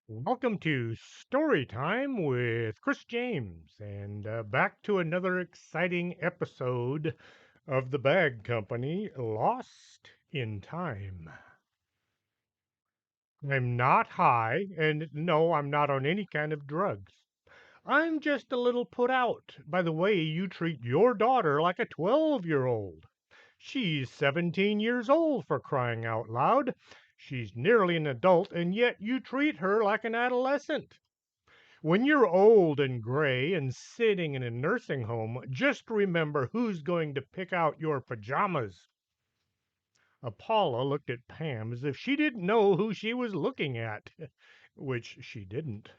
Welcome to Story Time with Chris James, and back to another exciting episode of the Bag Company Lost in Time. I'm not high, and no, I'm not on any kind of drugs. I'm just a little put out by the way you treat your daughter like a 12-year-old. She's 17 years old, for crying out loud. She's nearly an adult, and yet you treat her like an adolescent. When you're old and gray and sitting in a nursing home, just remember who's going to pick out your pajamas. Paula looked at Pam as if she didn't know who she was looking at, which she didn't.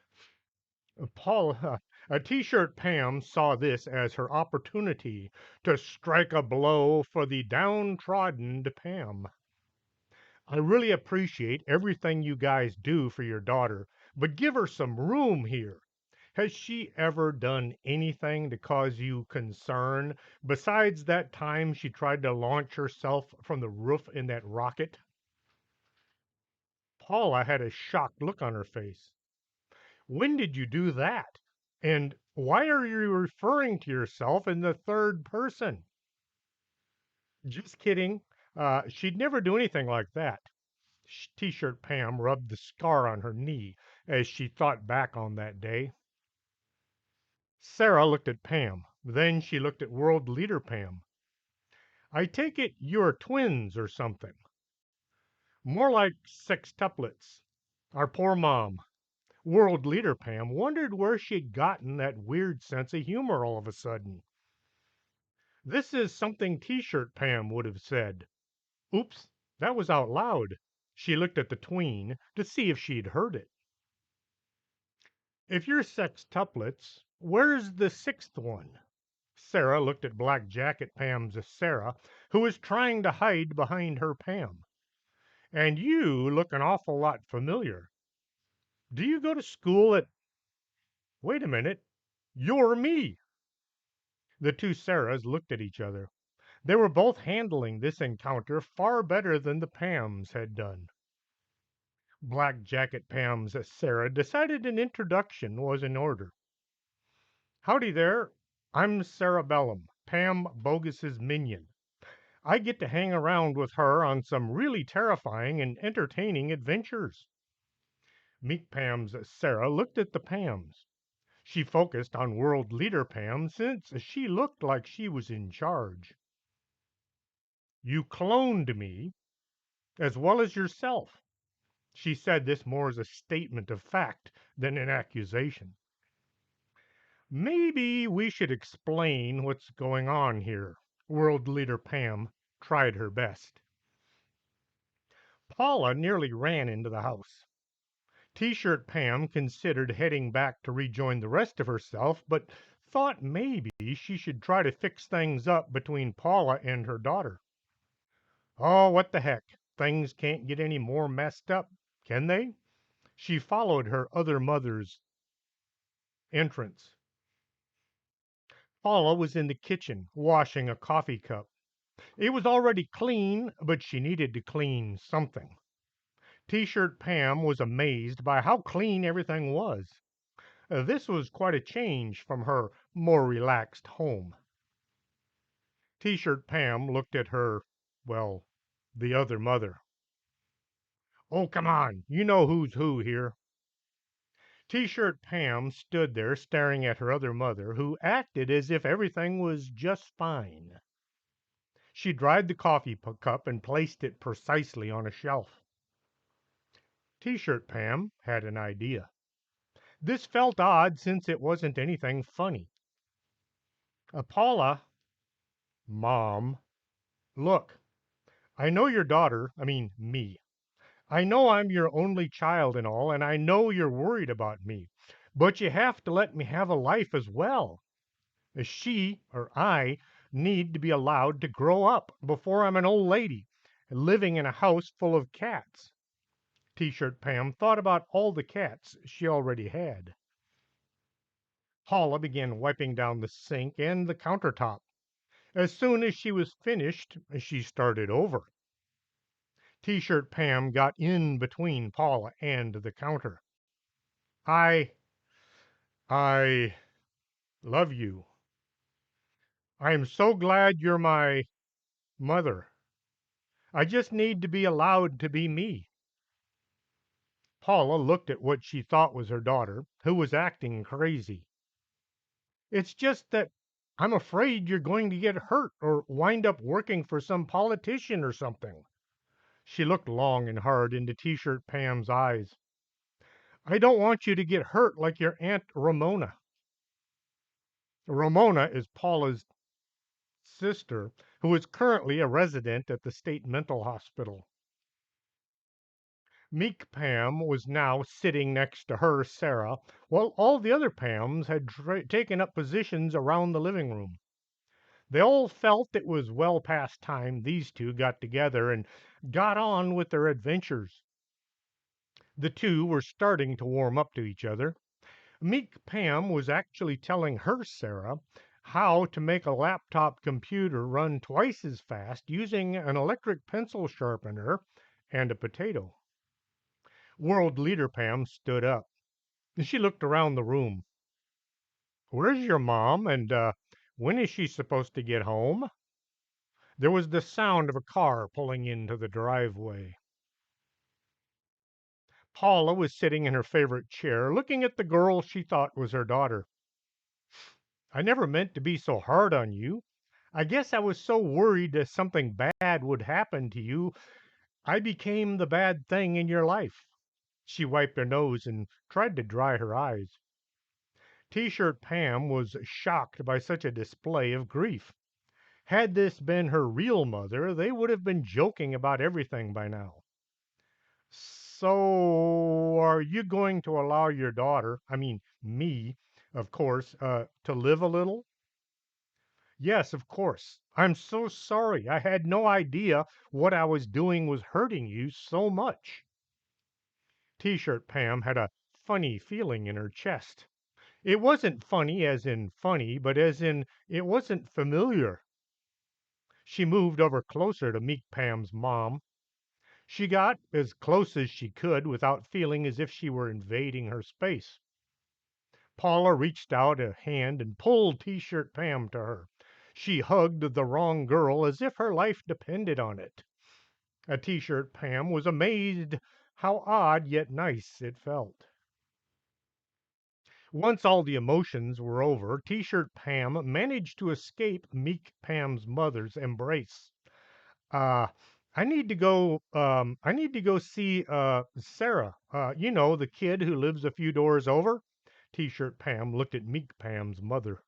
Paula, a T-shirt Pam saw this as her opportunity to strike a blow for the downtrodden Pam. I really appreciate everything you guys do for your daughter, but give her some room here. Has she ever done anything to cause you concern besides that time she tried to launch herself from the roof in that rocket? Paula had a shocked look on her face. When did you do that? And why are you referring to yourself in the third person? Just kidding. She'd never do anything like that. T-shirt Pam rubbed the scar on her knee as she thought back on that day. Sarah looked at Pam. Then she looked at World Leader Pam. I take it you're twins or something. More like sextuplets. Our poor mom. World Leader Pam wondered where she'd gotten that weird sense of humor all of a sudden. This is something T-shirt Pam would have said. Oops, that was out loud. She looked at the tween to see if she'd heard it. If you're sextuplets, where's the sixth one? Sarah looked at Black Jacket Pam's Sarah, who was trying to hide behind her Pam. And you look an awful lot familiar. Do you go to school at. Wait a minute. You're me. The two Sarahs looked at each other. They were both handling this encounter far better than the Pams had done. Black Jacket Pam's Sarah decided an introduction was in order. Howdy there. I'm Cerebellum, Pam Bogus's minion. I get to hang around with her on some really terrifying and entertaining adventures. Meek Pam's Sarah looked at the Pams. She focused on World Leader Pam since she looked like she was in charge. You cloned me, as well as yourself. She said this more as a statement of fact than an accusation. Maybe we should explain what's going on here. World Leader Pam tried her best. Paula nearly ran into the house. T-shirt Pam considered heading back to rejoin the rest of herself, but thought maybe she should try to fix things up between Paula and her daughter. Oh, what the heck. Things can't get any more messed up, can they? She followed her other mother's entrance. Paula was in the kitchen washing a coffee cup. It was already clean, but she needed to clean something. T-shirt Pam was amazed by how clean everything was. This was quite a change from her more relaxed home. T-shirt Pam looked at her, well, the other mother. Oh, come on, you know who's who here. T-shirt Pam stood there staring at her other mother, who acted as if everything was just fine. She dried the coffee cup and placed it precisely on a shelf. T-shirt Pam had an idea. This felt odd since it wasn't anything funny. Paula, Mom, look, I know your daughter, I mean me. I know I'm your only child and all, and I know you're worried about me. But you have to let me have a life as well. She or I need to be allowed to grow up before I'm an old lady living in a house full of cats. T-shirt Pam thought about all the cats she already had. Paula began wiping down the sink and the countertop. As soon as she was finished, she started over. T-shirt Pam got in between Paula and the counter. I I love you. I am so glad you're my mother. I just need to be allowed to be me. Paula looked at what she thought was her daughter, who was acting crazy. It's just that I'm afraid you're going to get hurt or wind up working for some politician or something. She looked long and hard into T-shirt Pam's eyes. I don't want you to get hurt like your Aunt Ramona. Ramona is Paula's sister, who is currently a resident at the state mental hospital. Meek Pam was now sitting next to her, Sarah, while all the other Pams had taken up positions around the living room. They all felt it was well past time these two got together and got on with their adventures. The two were starting to warm up to each other. Meek Pam was actually telling her, Sarah, how to make a laptop computer run twice as fast using an electric pencil sharpener and a potato. World Leader Pam stood up. She looked around the room. Where's your mom? And when is she supposed to get home? There was the sound of a car pulling into the driveway. Paula was sitting in her favorite chair, looking at the girl she thought was her daughter. I never meant to be so hard on you. I guess I was so worried that something bad would happen to you, I became the bad thing in your life. She wiped her nose and tried to dry her eyes. T-shirt Pam was shocked by such a display of grief. Had this been her real mother, they would have been joking about everything by now. So, are you going to allow your daughter, I mean, me, of course, to live a little? Yes, of course. I'm so sorry. I had no idea what I was doing was hurting you so much. T-shirt Pam had a funny feeling in her chest. It wasn't funny as in funny, but as in it wasn't familiar. She moved over closer to Meek Pam's mom. She got as close as she could without feeling as if she were invading her space. Paula reached out a hand and pulled T-shirt Pam to her. She hugged the wrong girl as if her life depended on it. A T-shirt Pam was amazed how odd yet nice it felt. Once all the emotions were over, T-shirt Pam managed to escape Meek Pam's mother's embrace. Uh, I need to go see Sarah. The kid who lives a few doors over. T-shirt Pam looked at Meek Pam's mother.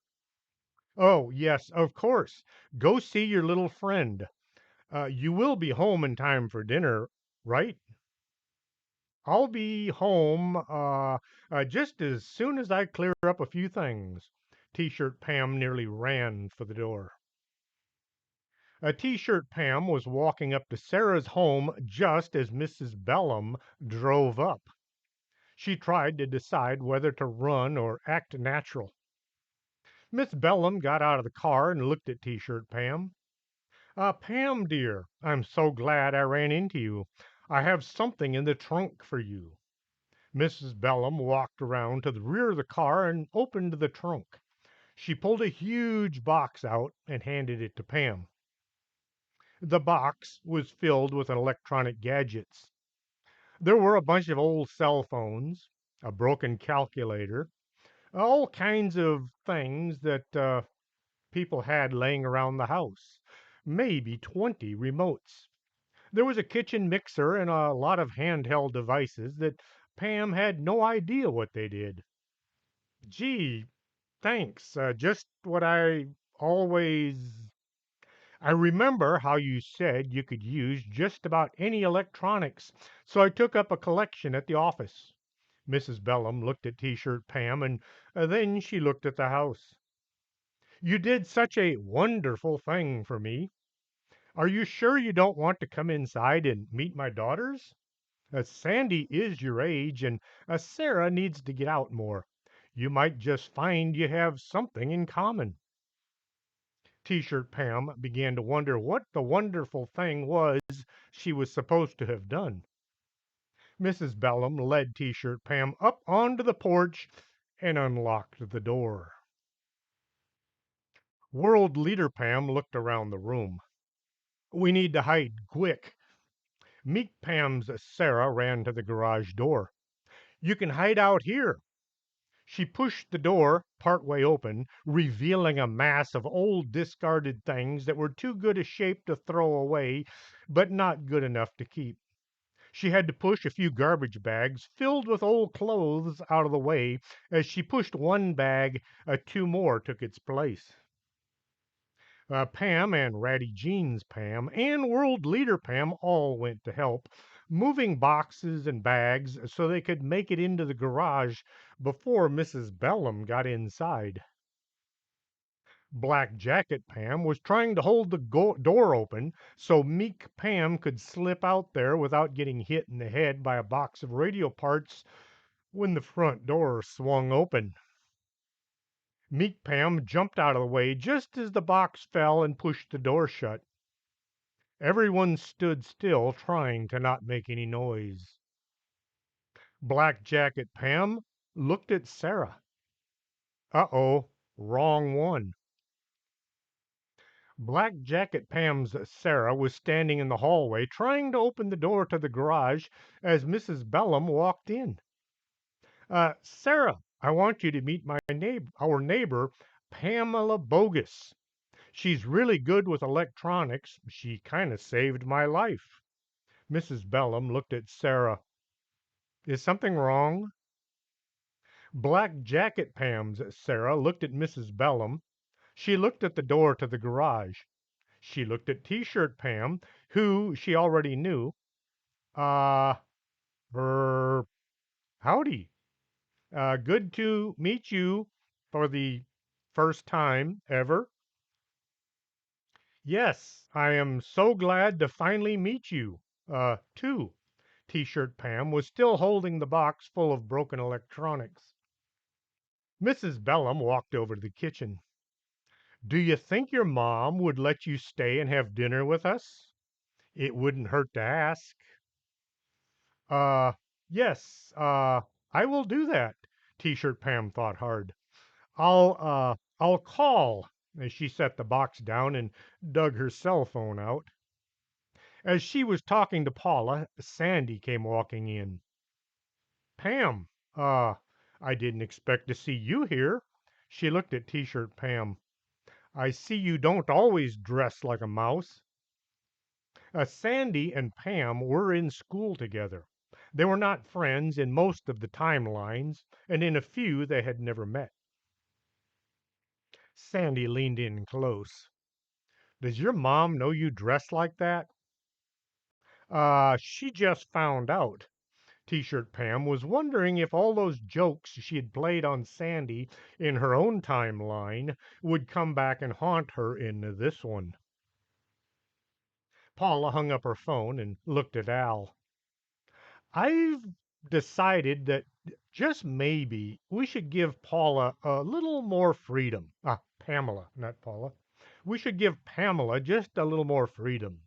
Oh, yes, of course. Go see your little friend. You will be home in time for dinner, right? I'll be home just as soon as I clear up a few things. T-shirt Pam nearly ran for the door. A T-shirt Pam was walking up to Sarah's home just as Mrs. Bellum drove up. She tried to decide whether to run or act natural. Miss Bellum got out of the car and looked at T-shirt Pam. Pam, dear, I'm so glad I ran into you. I have something in the trunk for you. Mrs. Bellum walked around to the rear of the car and opened the trunk. She pulled a huge box out and handed it to Pam. The box was filled with electronic gadgets. There were a bunch of old cell phones, a broken calculator, all kinds of things that people had laying around the house. Maybe 20 remotes. There was a kitchen mixer and a lot of handheld devices that Pam had no idea what they did. Gee, thanks. Just what I remember how you said you could use just about any electronics, so I took up a collection at the office. Mrs. Bellum looked at T-shirt Pam and then she looked at the house. You did such a wonderful thing for me. Are you sure you don't want to come inside and meet my daughters? Sandy is your age, and Sarah needs to get out more. You might just find you have something in common. T-shirt Pam began to wonder what the wonderful thing was she was supposed to have done. Mrs. Bellum led T-shirt Pam up onto the porch and unlocked the door. World Leader Pam looked around the room. We need to hide, quick. Meek Pam's Sarah ran to the garage door. You can hide out here. She pushed the door part way open, revealing a mass of old discarded things that were too good a shape to throw away, but not good enough to keep. She had to push a few garbage bags filled with old clothes out of the way. As she pushed one bag, two more took its place. Pam and Ratty Jeans Pam and World Leader Pam all went to help, moving boxes and bags so they could make it into the garage before Mrs. Bellum got inside. Black Jacket Pam was trying to hold the door open so Meek Pam could slip out there without getting hit in the head by a box of radio parts when the front door swung open. Meek Pam jumped out of the way just as the box fell and pushed the door shut. Everyone stood still, trying to not make any noise. Black Jacket Pam looked at Sarah. Uh-oh, wrong one. Black Jacket Pam's Sarah was standing in the hallway trying to open the door to the garage as Mrs. Bellum walked in. Sarah, I want you to meet our neighbor, Pamela Bogus. She's really good with electronics. She kind of saved my life. Mrs. Bellum looked at Sarah. Is something wrong? Black Jacket Pam's Sarah looked at Mrs. Bellum. She looked at the door to the garage. She looked at T-shirt Pam, who she already knew. Uh, er, howdy. Good to meet you for the first time ever. Yes, I am so glad to finally meet you, too. T-shirt Pam was still holding the box full of broken electronics. Mrs. Bellum walked over to the kitchen. Do you think your mom would let you stay and have dinner with us? It wouldn't hurt to ask. Uh, yes, I will do that. T-shirt Pam thought hard. I'll call. As she set the box down and dug her cell phone out. As she was talking to Paula, Sandy came walking in. Pam, I didn't expect to see you here. She looked at T-shirt Pam. I see you don't always dress like a mouse. Sandy and Pam were in school together. They were not friends in most of the timelines, and in a few they had never met. Sandy leaned in close. Does your mom know you dress like that? She just found out. T-shirt Pam was wondering if all those jokes she had played on Sandy in her own timeline would come back and haunt her in this one. Paula hung up her phone and looked at Al. I've decided that just maybe we should give Paula a little more freedom. Pamela, not Paula. We should give Pamela just a little more freedom.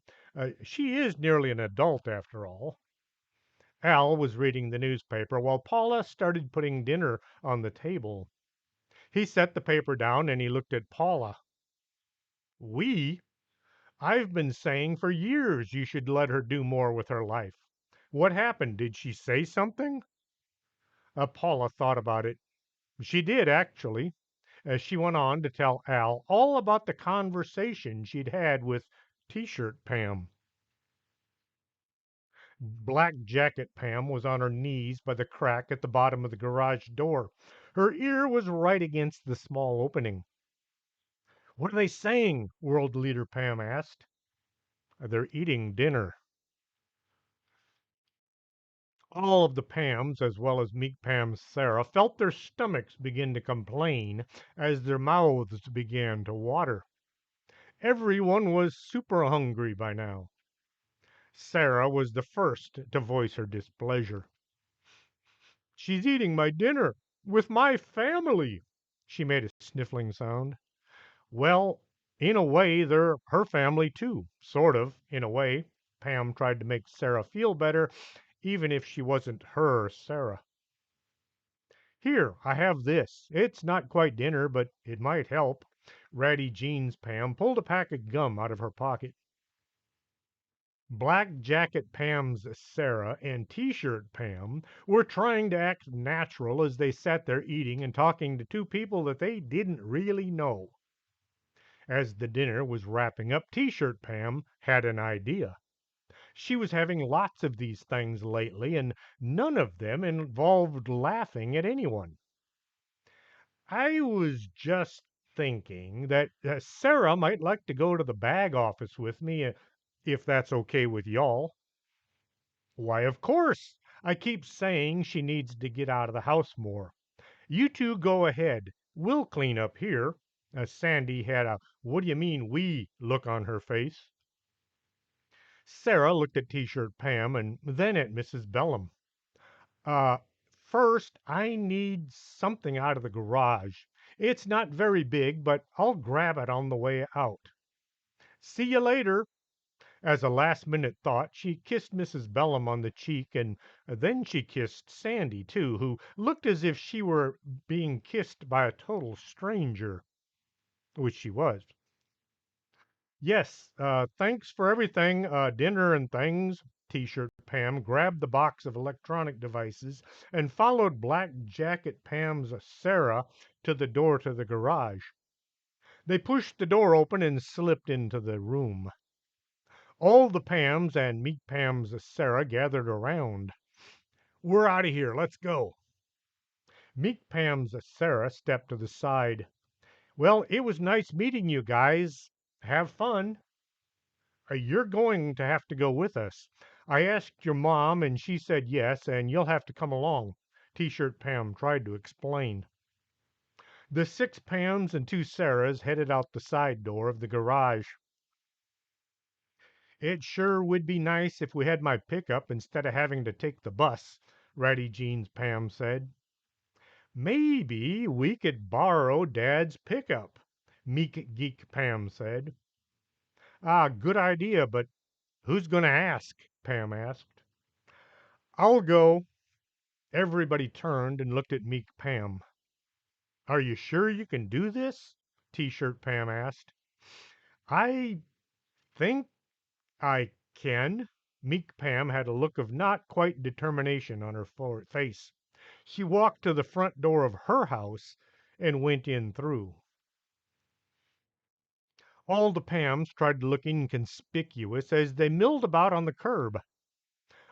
She is nearly an adult after all. Al was reading the newspaper while Paula started putting dinner on the table. He set the paper down and he looked at Paula. We? I've been saying for years you should let her do more with her life. What happened? Did she say something? Paula thought about it. She did, actually, as she went on to tell Al all about the conversation she'd had with T-shirt Pam. Black Jacket Pam was on her knees by the crack at the bottom of the garage door. Her ear was right against the small opening. What are they saying? World Leader Pam asked. They're eating dinner. All of the Pams, as well as Meek Pam's Sarah, felt their stomachs begin to complain as their mouths began to water. Everyone was super hungry by now. Sarah was the first to voice her displeasure. She's eating my dinner with my family. She made a sniffling sound. Well, in a way, they're her family too. Sort of, in a way. Pam tried to make Sarah feel better, even if she wasn't her Sarah. Here, I have this. It's not quite dinner, but it might help. Ratty Jeans Pam pulled a pack of gum out of her pocket. Black Jacket Pam's Sarah and T-shirt Pam were trying to act natural as they sat there eating and talking to two people that they didn't really know. As the dinner was wrapping up, T-shirt Pam had an idea. She was having lots of these things lately, and none of them involved laughing at anyone. I was just thinking that Sarah might like to go to the bag office with me if that's okay with y'all. Why, of course. I keep saying she needs to get out of the house more. You two go ahead. We'll clean up here. Sandy had a "what do you mean we" look on her face. Sarah looked at T-shirt Pam and then at Mrs. Bellum. Uh, First, I need something out of the garage. It's not very big, but I'll grab it on the way out. See you later. As a last minute thought, she kissed Mrs. Bellum on the cheek, and then she kissed Sandy, too, who looked as if she were being kissed by a total stranger, which she was. Yes, thanks for everything, dinner and things. T-shirt Pam grabbed the box of electronic devices and followed Black Jacket Pam's Sarah to the door to the garage. They pushed the door open and slipped into the room. All the Pams and Meek Pam's Sarah gathered around. We're out of here. Let's go. Meek Pam's Sarah stepped to the side. Well, it was nice meeting you guys. Have fun. You're going to have to go with us. I asked your mom, and she said yes, and you'll have to come along. T-shirt Pam tried to explain. The six Pams and two Sarahs headed out the side door of the garage. It sure would be nice if we had my pickup instead of having to take the bus, Ratty Jeans Pam said. Maybe we could borrow Dad's pickup, Meek Geek Pam said. Ah, good idea, but who's going to ask? Pam asked. I'll go. Everybody turned and looked at Meek Pam. Are you sure you can do this? T-shirt Pam asked. I think I can. Meek Pam had a look of not quite determination on her face. She walked to the front door of her house and went in through. All the Pams tried to look inconspicuous as they milled about on the curb.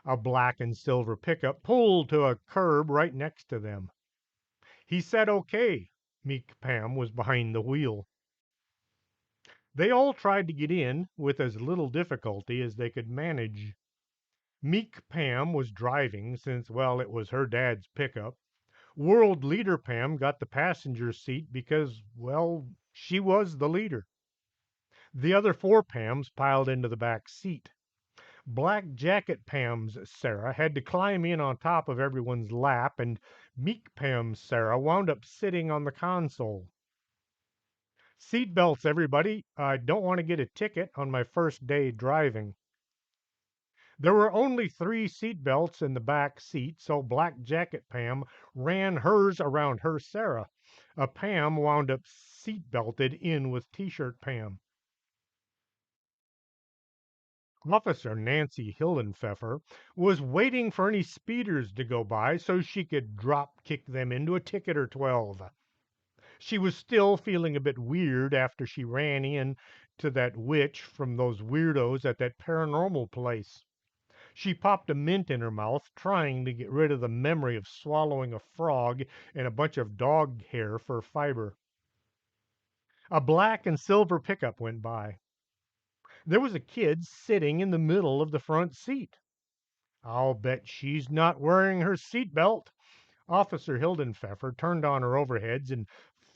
A black and silver pickup pulled to a curb right next to them. He said okay. Meek Pam was behind the wheel. They all tried to get in with as little difficulty as they could manage. Meek Pam was driving since, well, it was her dad's pickup. World Leader Pam got the passenger seat because, well, she was the leader. The other four Pams piled into the back seat. Black Jacket Pam's Sarah had to climb in on top of everyone's lap, and Meek Pam's Sarah wound up sitting on the console. Seat belts, everybody. I don't want to get a ticket on my first day driving. There were only 3 seat belts in the back seat, so Black Jacket Pam ran hers around her Sarah. Pam wound up seat belted in with T-shirt Pam. Officer Nancy Hildenpfeffer was waiting for any speeders to go by so she could drop kick them into a ticket or 12. She was still feeling a bit weird after she ran in to that witch from those weirdos at that paranormal place. She popped a mint in her mouth, trying to get rid of the memory of swallowing a frog and a bunch of dog hair for fiber. A black and silver pickup went by. There was a kid sitting in the middle of the front seat. I'll bet she's not wearing her seat belt. Officer Hildenpfeffer turned on her overheads and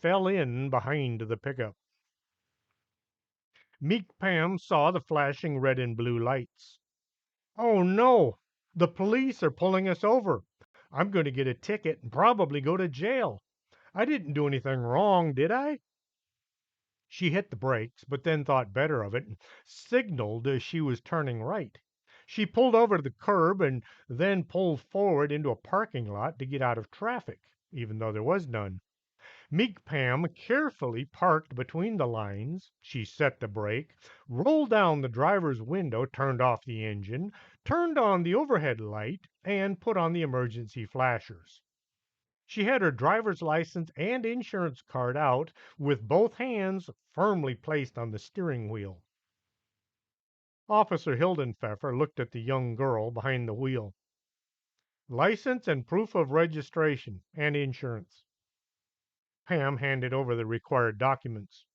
fell in behind the pickup. Meek Pam saw the flashing red and blue lights. Oh no! The police are pulling us over. I'm going to get a ticket and probably go to jail. I didn't do anything wrong, did I? She hit the brakes, but then thought better of it and signaled as she was turning right. She pulled over to the curb and then pulled forward into a parking lot to get out of traffic, even though there was none. Meek Pam carefully parked between the lines. She set the brake, rolled down the driver's window, turned off the engine, turned on the overhead light, and put on the emergency flashers. She had her driver's license and insurance card out with both hands firmly placed on the steering wheel. Officer Hildenpfeffer looked at the young girl behind the wheel. License and proof of registration and insurance. Pam handed over the required documents.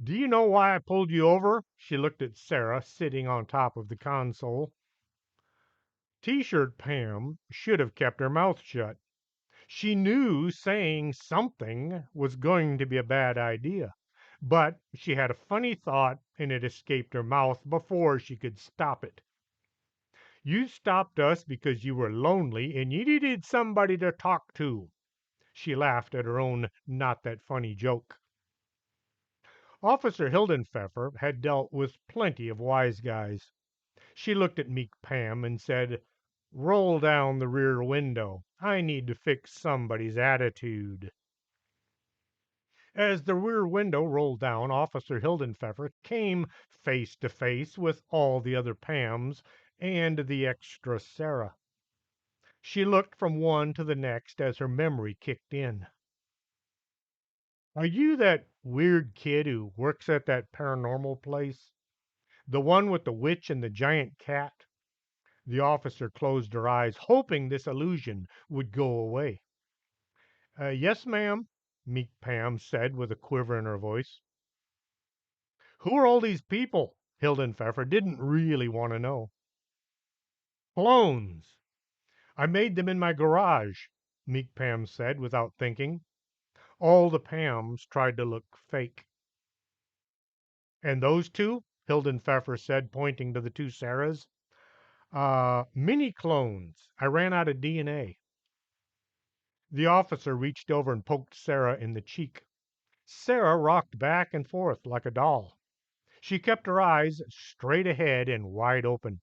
Do you know why I pulled you over? She looked at Sarah sitting on top of the console. T-shirt Pam should have kept her mouth shut. She knew saying something was going to be a bad idea, but she had a funny thought and it escaped her mouth before she could stop it. You stopped us because you were lonely and you needed somebody to talk to. She laughed at her own not that funny joke. Officer Hildenpfeffer had dealt with plenty of wise guys. She looked at meek Pam and said, Roll down the rear window. I need to fix somebody's attitude. As the rear window rolled down, Officer Hildenpfeffer came face to face with all the other Pams and the extra Sarah. She looked from one to the next as her memory kicked in. Are you that weird kid who works at that paranormal place? The one with the witch and the giant cat? The officer closed her eyes, hoping this illusion would go away. Yes, ma'am, meek Pam said with a quiver in her voice. Who are all these people? Hildenpfeffer didn't really want to know. Clones. I made them in my garage, meek Pam said without thinking. All the Pams tried to look fake. And those two? Hildenpfeffer said, pointing to the two Sarahs. Mini clones. I ran out of DNA. The officer reached over and poked Sarah in the cheek. Sarah rocked back and forth like a doll. She kept her eyes straight ahead and wide open.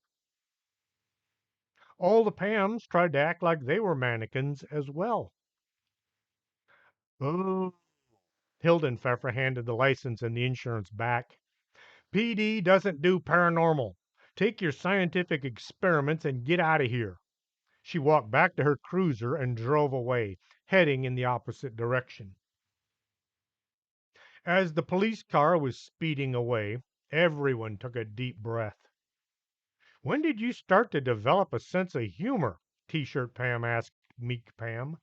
All the Pams tried to act like they were mannequins as well. Oh, Hildenpfeffer handed the license and the insurance back. PD doesn't do paranormal. Take your scientific experiments and get out of here. She walked back to her cruiser and drove away, heading in the opposite direction. As the police car was speeding away, everyone took a deep breath. When did you start to develop a sense of humor? T-shirt Pam asked meek Pam.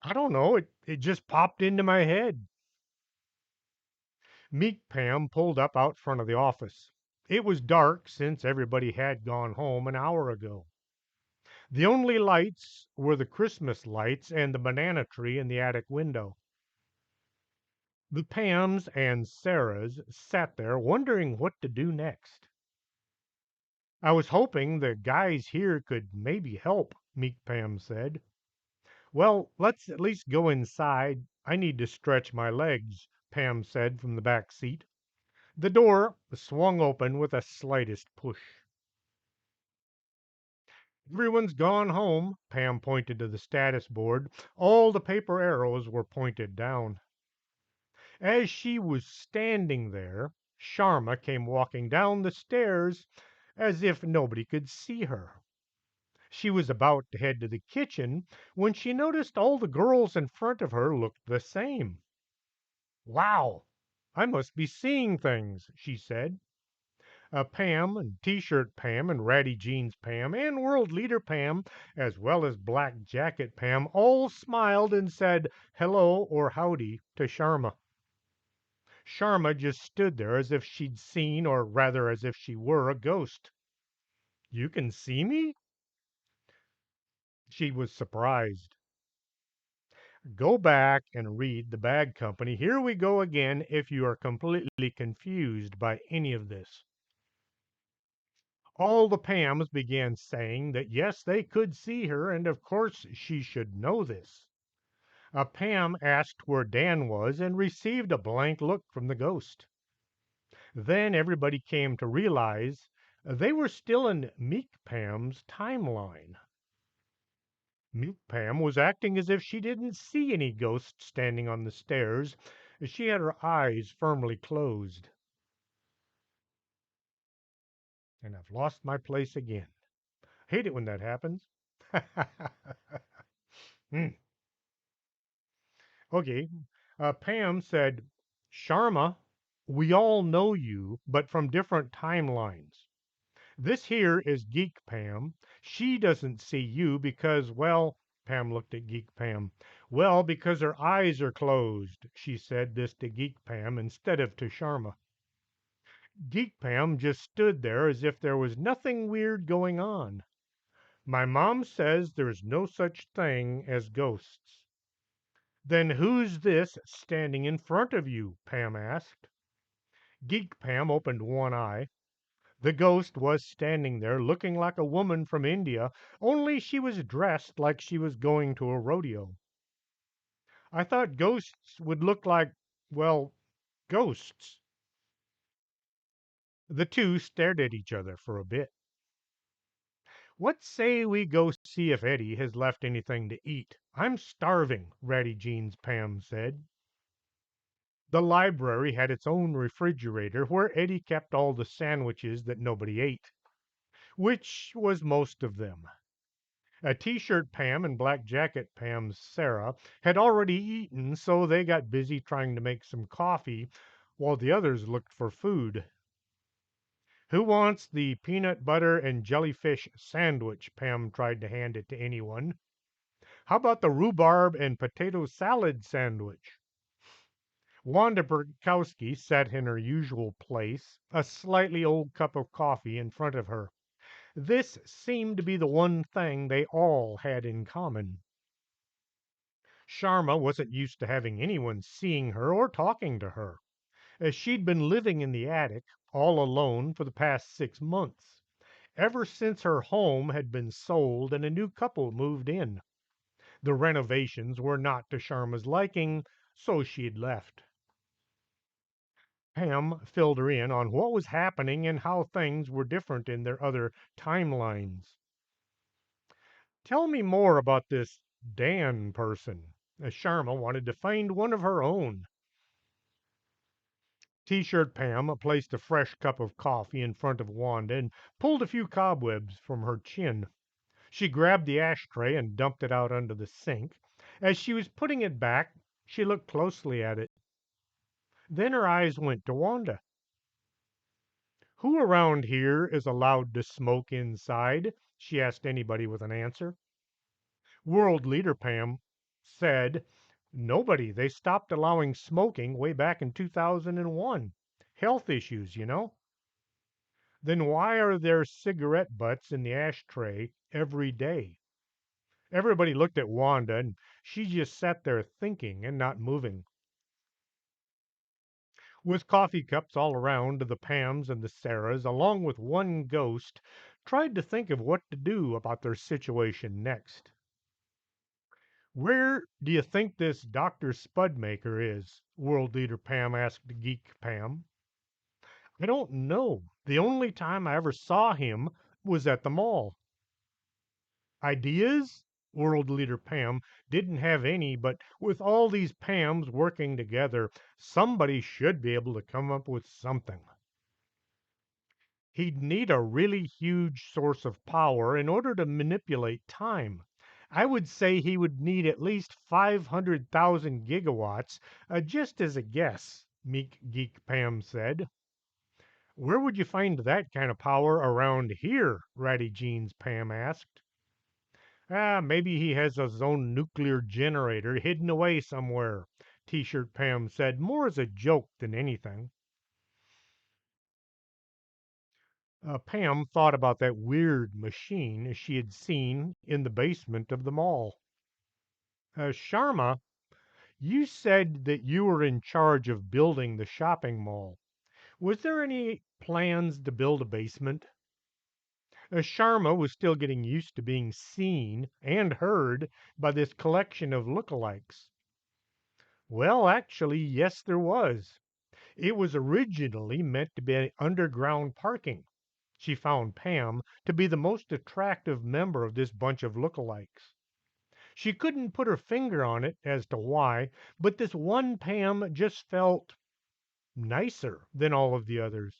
I don't know, it just popped into my head. Meek Pam pulled up out front of the office. It was dark since everybody had gone home an hour ago. The only lights were the Christmas lights and the banana tree in the attic window. The Pams and Sarahs sat there wondering what to do next. I was hoping the guys here could maybe help, meek Pam said. Well, let's at least go inside. I need to stretch my legs, Pam said from the back seat. The door swung open with a slightest push. Everyone's gone home, Pam pointed to the status board. All the paper arrows were pointed down. As she was standing there, Sharma came walking down the stairs as if nobody could see her. She was about to head to the kitchen when she noticed all the girls in front of her looked the same. Wow, I must be seeing things, she said. Pam and T-shirt Pam and Ratty Jeans Pam and World Leader Pam, as well as Black Jacket Pam, all smiled and said hello or howdy to Sharma. Sharma just stood there as if she'd seen, or rather as if she were, a ghost. You can see me? She was surprised. Go back and read the Bag Company. Here we go again if you are completely confused by any of this. All the Pams began saying that yes, they could see her, and of course she should know this. Pam asked where Dan was and received a blank look from the ghost. Then everybody came to realize they were still in Meek Pam's timeline. Meek Pam was acting as if she didn't see any ghost standing on the stairs. She had her eyes firmly closed. And I've lost my place again. Hate it when that happens. Hmm. Okay. Pam said, Sharma, we all know you, but from different timelines. This here is Geek Pam. She doesn't see you because, well, Pam looked at Geek Pam. Well, because her eyes are closed. She said this to Geek Pam instead of to Sharma. Geek Pam just stood there as if there was nothing weird going on. My mom says there's no such thing as ghosts. Then who's this standing in front of you? Pam asked. Geek Pam opened one eye. The ghost was standing there looking like a woman from India, only she was dressed like she was going to a rodeo. I thought ghosts would look like, well, ghosts. The two stared at each other for a bit. What say we go see if Eddie has left anything to eat? I'm starving, Ratty Jeans Pam said. The library had its own refrigerator where Eddie kept all the sandwiches that nobody ate, which was most of them. A T-shirt Pam and black jacket Pam's Sarah had already eaten, so they got busy trying to make some coffee while the others looked for food. Who wants the peanut butter and jellyfish sandwich? Pam tried to hand it to anyone. How about the rhubarb and potato salad sandwich? Wanda Burkowski sat in her usual place, a slightly old cup of coffee in front of her. This seemed to be the one thing they all had in common. Sharma wasn't used to having anyone seeing her or talking to her, as she'd been living in the attic all alone for the past 6 months, ever since her home had been sold and a new couple moved in. The renovations were not to Sharma's liking, so she'd left. Pam filled her in on what was happening and how things were different in their other timelines. Tell me more about this Dan person. Sharma wanted to find one of her own. T-shirt Pam placed a fresh cup of coffee in front of Wanda and pulled a few cobwebs from her chin. She grabbed the ashtray and dumped it out under the sink. As she was putting it back, she looked closely at it. Then her eyes went to Wanda. Who around here is allowed to smoke inside? She asked anybody with an answer. World Leader Pam said, nobody. They stopped allowing smoking way back in 2001. Health issues, you know. Then why are there cigarette butts in the ashtray every day? Everybody looked at Wanda, and she just sat there thinking and not moving. With coffee cups all around, the Pams and the Sarahs, along with one ghost, tried to think of what to do about their situation next. Where do you think this Dr. Spudmaker is? World Leader Pam asked Geek Pam. I don't know. The only time I ever saw him was at the mall. Ideas? World Leader Pam didn't have any, but with all these Pams working together, somebody should be able to come up with something. He'd need a really huge source of power in order to manipulate time. I would say he would need at least 500,000 gigawatts, just as a guess, Meek Geek Pam said. Where would you find that kind of power around here? Ratty Jeans Pam asked. Maybe he has his own nuclear generator hidden away somewhere, T-shirt Pam said, more as a joke than anything. Pam thought about that weird machine she had seen in the basement of the mall. Sharma, you said that you were in charge of building the shopping mall. Was there any plans to build a basement? Sharma was still getting used to being seen and heard by this collection of lookalikes. Well, actually, yes, there was. It was originally meant to be underground parking. She found Pam to be the most attractive member of this bunch of lookalikes. She couldn't put her finger on it as to why, but this one Pam just felt nicer than all of the others.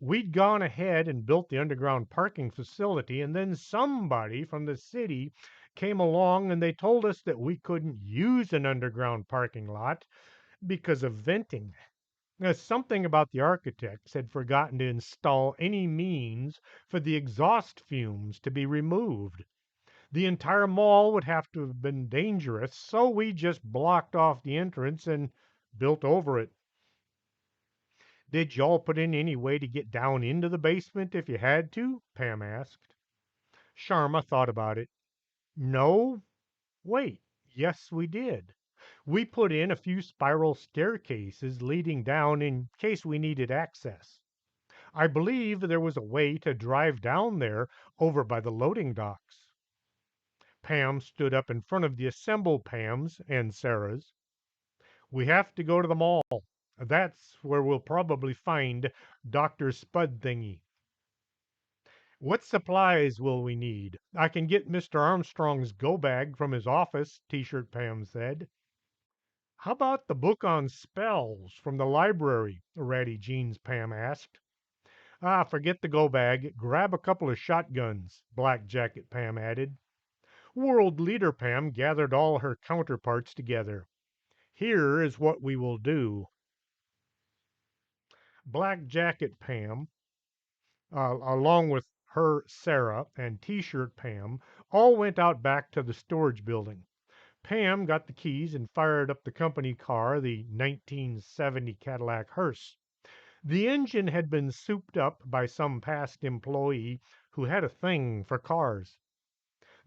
We'd gone ahead and built the underground parking facility, and then somebody from the city came along and they told us that we couldn't use an underground parking lot because of venting. Something about the architects had forgotten to install any means for the exhaust fumes to be removed. The entire mall would have to have been dangerous, so we just blocked off the entrance and built over it. Did y'all put in any way to get down into the basement if you had to? Pam asked. Sharma thought about it. No, wait, yes, we did. We put in a few spiral staircases leading down in case we needed access. I believe there was a way to drive down there over by the loading docks. Pam stood up in front of the assembled Pams and Sarahs. We have to go to the mall. That's where we'll probably find Dr. Spud Thingy. What supplies will we need? I can get Mr. Armstrong's go bag from his office, T-shirt Pam said. How about the book on spells from the library? Ratty Jeans Pam asked. Ah, forget the go bag. Grab a couple of shotguns, Black Jacket Pam added. World Leader Pam gathered all her counterparts together. Here is what we will do. Black Jacket Pam, along with her Sarah and T-shirt Pam, all went out back to the storage building. Pam got the keys and fired up the company car, the 1970 Cadillac hearse. The engine had been souped up by some past employee who had a thing for cars.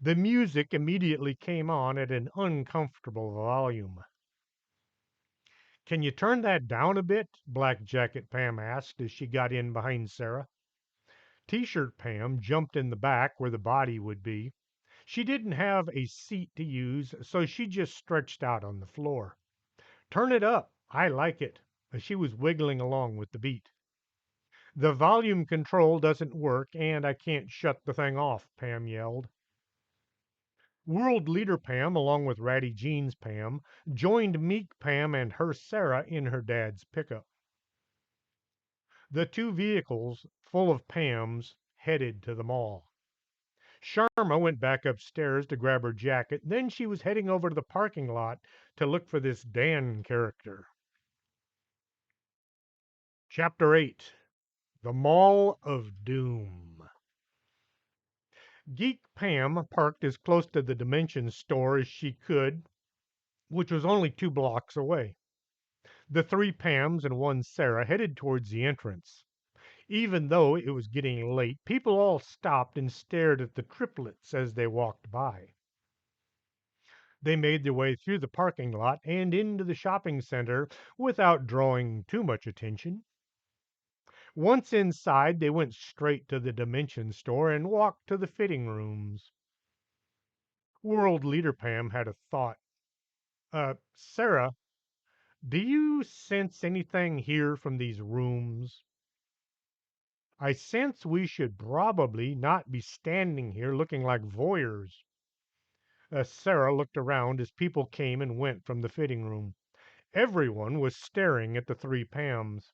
The music immediately came on at an uncomfortable volume. Can you turn that down a bit? Black Jacket Pam asked as she got in behind Sarah. T-shirt Pam jumped in the back where the body would be. She didn't have a seat to use, so she just stretched out on the floor. Turn it up. I like it. She was wiggling along with the beat. The volume control doesn't work, and I can't shut the thing off, Pam yelled. World Leader Pam, along with Ratty Jeans Pam, joined Meek Pam and her Sarah in her dad's pickup. The two vehicles, full of Pams, headed to the mall. Sharma went back upstairs to grab her jacket. Then she was heading over to the parking lot to look for this Dan character. Chapter 8: The Mall of Doom. Geek Pam parked as close to the Dimension store as she could, which was only 2 blocks away. The three Pams and one Sarah headed towards the entrance. Even though it was getting late, people all stopped and stared at the triplets as they walked by. They made their way through the parking lot and into the shopping center without drawing too much attention. Once inside, they went straight to the Dimension store and walked to the fitting rooms. World Leader Pam had a thought. Sarah, do you sense anything here from these rooms? I sense we should probably not be standing here looking like voyeurs. Sarah looked around as people came and went from the fitting room. Everyone was staring at the three Pams.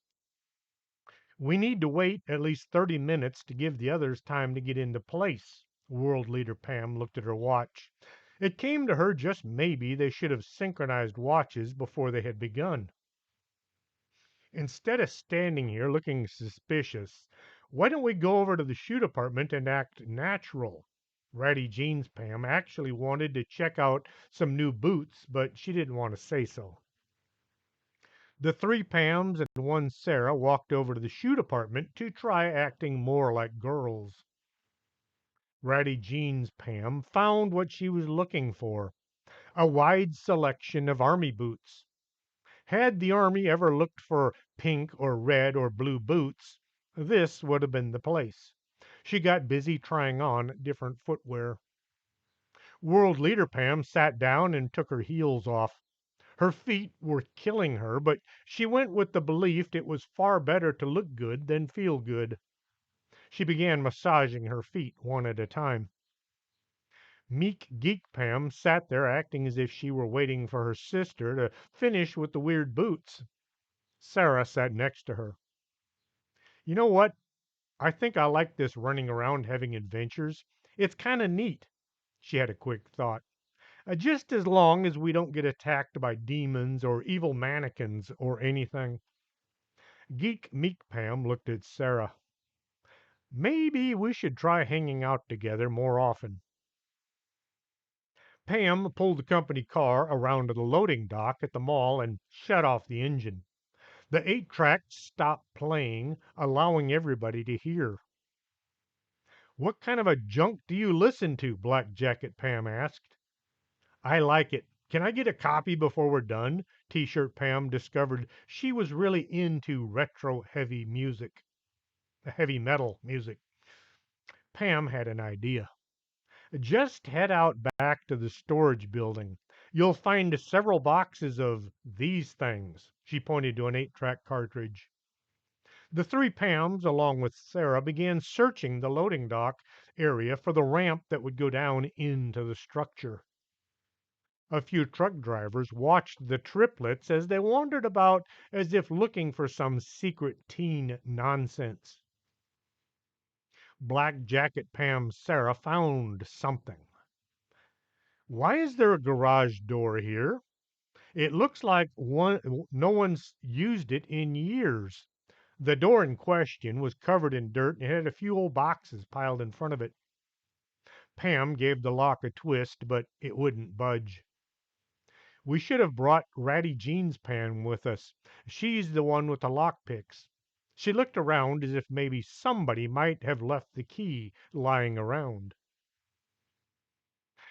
We need to wait at least 30 minutes to give the others time to get into place. World Leader Pam looked at her watch. It came to her just maybe they should have synchronized watches before they had begun. Instead of standing here looking suspicious, why don't we go over to the shoe department and act natural? Ratty Jeans Pam actually wanted to check out some new boots, but she didn't want to say so. The three Pams and one Sarah walked over to the shoe department to try acting more like girls. Ratty Jeans Pam found what she was looking for, a wide selection of army boots. Had the army ever looked for pink or red or blue boots, this would have been the place. She got busy trying on different footwear. World Leader Pam sat down and took her heels off. Her feet were killing her, but she went with the belief it was far better to look good than feel good. She began massaging her feet one at a time. Meek Geek Pam sat there acting as if she were waiting for her sister to finish with the weird boots. Sarah sat next to her. You know what? I think I like this running around having adventures. It's kind of neat. She had a quick thought. Just as long as we don't get attacked by demons or evil mannequins or anything. Geek Meek Pam looked at Sarah. Maybe we should try hanging out together more often. Pam pulled the company car around to the loading dock at the mall and shut off the engine. The 8-track stopped playing, allowing everybody to hear. What kind of a junk do you listen to? Black Jacket Pam asked. I like it. Can I get a copy before we're done? T-shirt Pam discovered she was really into retro heavy metal music. Pam had an idea. Just head out back to the storage building. You'll find several boxes of these things. She pointed to an 8-track cartridge. The three Pams, along with Sarah, began searching the loading dock area for the ramp that would go down into the structure. A few truck drivers watched the triplets as they wandered about as if looking for some secret teen nonsense. Black Jacket Pam Sarah found something. Why is there a garage door here? It looks like no one's used it in years. The door in question was covered in dirt and had a few old boxes piled in front of it. Pam gave the lock a twist, but it wouldn't budge. We should have brought Ratty Jeans Pam with us. She's the one with the lock picks. She looked around as if maybe somebody might have left the key lying around.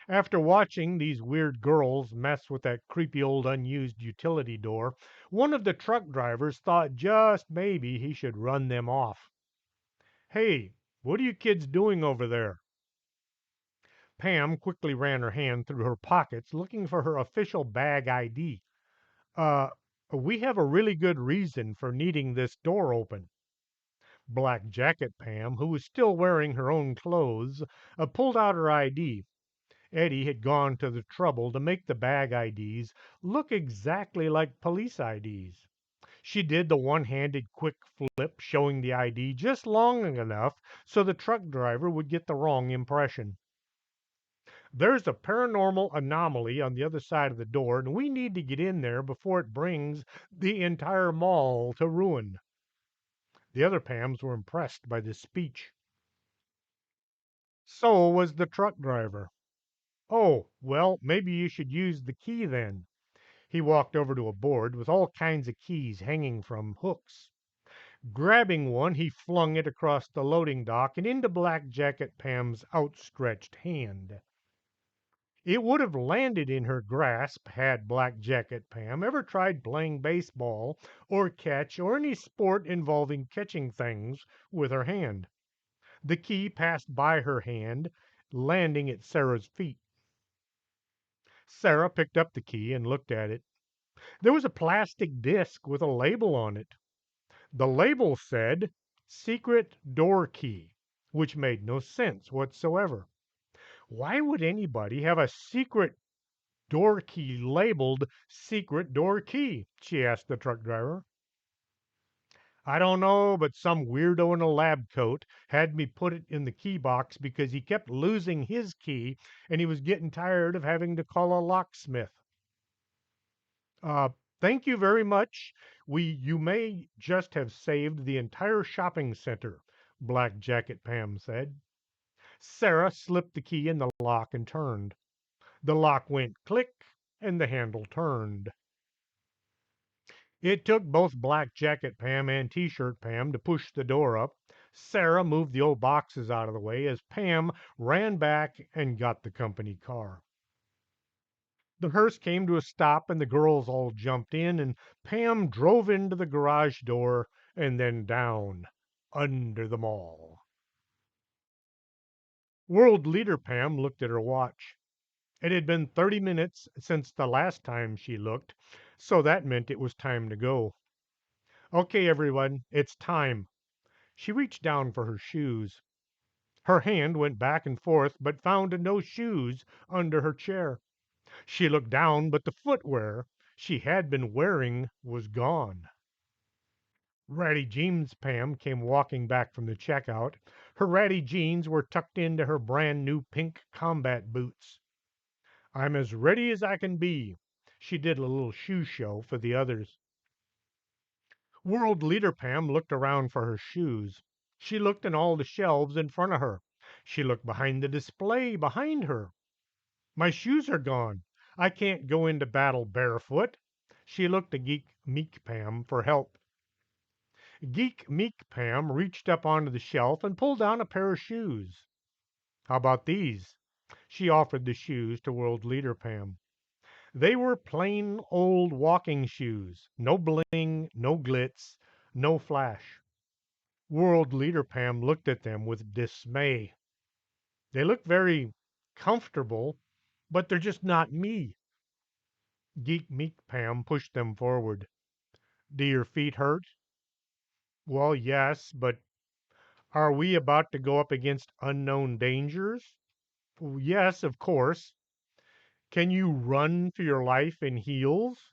After watching these weird girls mess with that creepy old unused utility door, one of the truck drivers thought just maybe he should run them off. Hey, what are you kids doing over there? Pam quickly ran her hand through her pockets looking for her official bag ID. Uh, we have a really good reason for needing this door open. Black Jacket Pam, who was still wearing her own clothes, pulled out her ID. Eddie had gone to the trouble to make the bag IDs look exactly like police IDs. She did the one-handed quick flip showing the ID just long enough so the truck driver would get the wrong impression. There's a paranormal anomaly on the other side of the door, and we need to get in there before it brings the entire mall to ruin. The other Pams were impressed by this speech. So was the truck driver. Oh, well, maybe you should use the key then. He walked over to a board with all kinds of keys hanging from hooks. Grabbing one, he flung it across the loading dock and into Black Jacket Pam's outstretched hand. It would have landed in her grasp had Black Jacket Pam ever tried playing baseball or catch or any sport involving catching things with her hand. The key passed by her hand, landing at Sarah's feet. Sarah picked up the key and looked at it. There was a plastic disc with a label on it. The label said "Secret Door Key," which made no sense whatsoever. Why would anybody have a secret door key labeled "Secret Door Key"? She asked the truck driver. I don't know, but some weirdo in a lab coat had me put it in the key box because he kept losing his key and he was getting tired of having to call a locksmith. Uh, thank you very much. You may just have saved the entire shopping center, Black Jacket Pam said. Sarah slipped the key in the lock and turned. The lock went click and the handle turned. It took both Black Jacket Pam and T-shirt Pam to push the door up. Sarah moved the old boxes out of the way as Pam ran back and got the company car. The hearse came to a stop and the girls all jumped in and Pam drove into the garage door and then down under the mall. World Leader Pam looked at her watch. It had been 30 minutes since the last time she looked, so that meant it was time to go. Okay, everyone, it's time. She reached down for her shoes. Her hand went back and forth, but found no shoes under her chair. She looked down, but the footwear she had been wearing was gone. Ratty Jeans Pam came walking back from the checkout. Her ratty jeans were tucked into her brand new pink combat boots. I'm as ready as I can be. She did a little shoe show for the others. World Leader Pam looked around for her shoes. She looked in all the shelves in front of her. She looked behind the display behind her. My shoes are gone. I can't go into battle barefoot. She looked to Geek Meek Pam for help. Geek Meek Pam reached up onto the shelf and pulled down a pair of shoes. How about these? She offered the shoes to World Leader Pam. They were plain old walking shoes. No bling, no glitz, no flash. World Leader Pam looked at them with dismay. They look very comfortable, but they're just not me. Geek Meek Pam pushed them forward. Do your feet hurt? Well, yes, but are we about to go up against unknown dangers? Well, yes, of course. Can you run for your life in heels?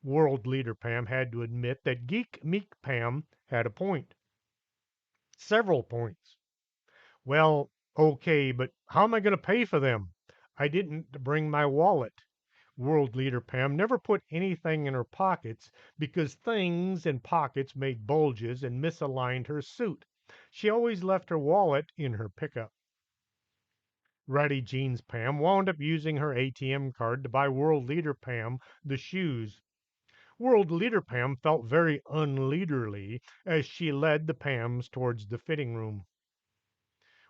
World Leader Pam had to admit that Geek Meek Pam had a point. Several points. Well, okay, but how am I going to pay for them? I didn't bring my wallet. World Leader Pam never put anything in her pockets because things in pockets made bulges and misaligned her suit. She always left her wallet in her pickup. Ratty Jeans Pam wound up using her ATM card to buy World Leader Pam the shoes. World Leader Pam felt very unleaderly as she led the Pams towards the fitting room.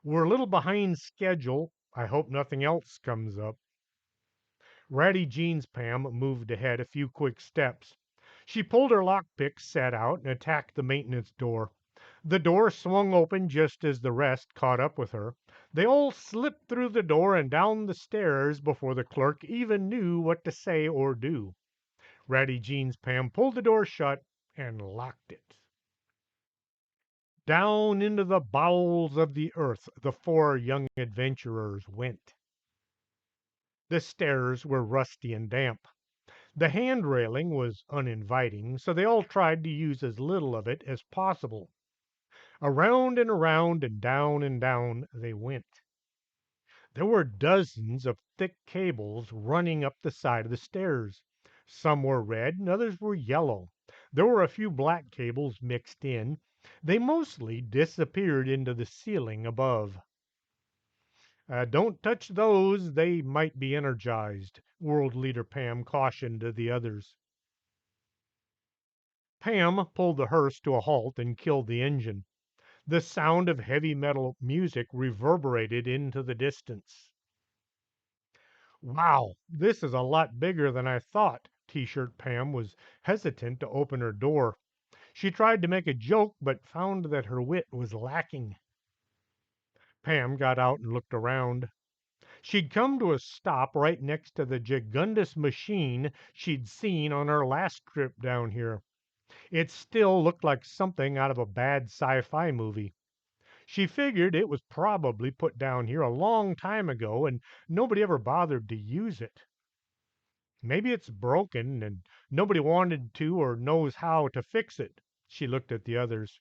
We're a little behind schedule. I hope nothing else comes up. Ratty Jeans Pam moved ahead a few quick steps. She pulled her lockpick set out and attacked the maintenance door. The door swung open just as the rest caught up with her. They all slipped through the door and down the stairs before the clerk even knew what to say or do. Ratty Jeans Pam pulled the door shut and locked it. Down into the bowels of the earth the four young adventurers went. The stairs were rusty and damp. The hand railing was uninviting, so they all tried to use as little of it as possible. Around and down they went. There were dozens of thick cables running up the side of the stairs. Some were red and others were yellow. There were a few black cables mixed in. They mostly disappeared into the ceiling above. Don't touch those, they might be energized, World Leader Pam cautioned the others. Pam pulled the hearse to a halt and killed the engine. The sound of heavy metal music reverberated into the distance. Wow, this is a lot bigger than I thought. T-shirt Pam was hesitant to open her door. She tried to make a joke, but found that her wit was lacking. Pam got out and looked around. She'd come to a stop right next to the gigundous machine she'd seen on her last trip down here. It still looked like something out of a bad sci-fi movie. She figured it was probably put down here a long time ago and nobody ever bothered to use it. Maybe it's broken and nobody wanted to or knows how to fix it. She looked at the others.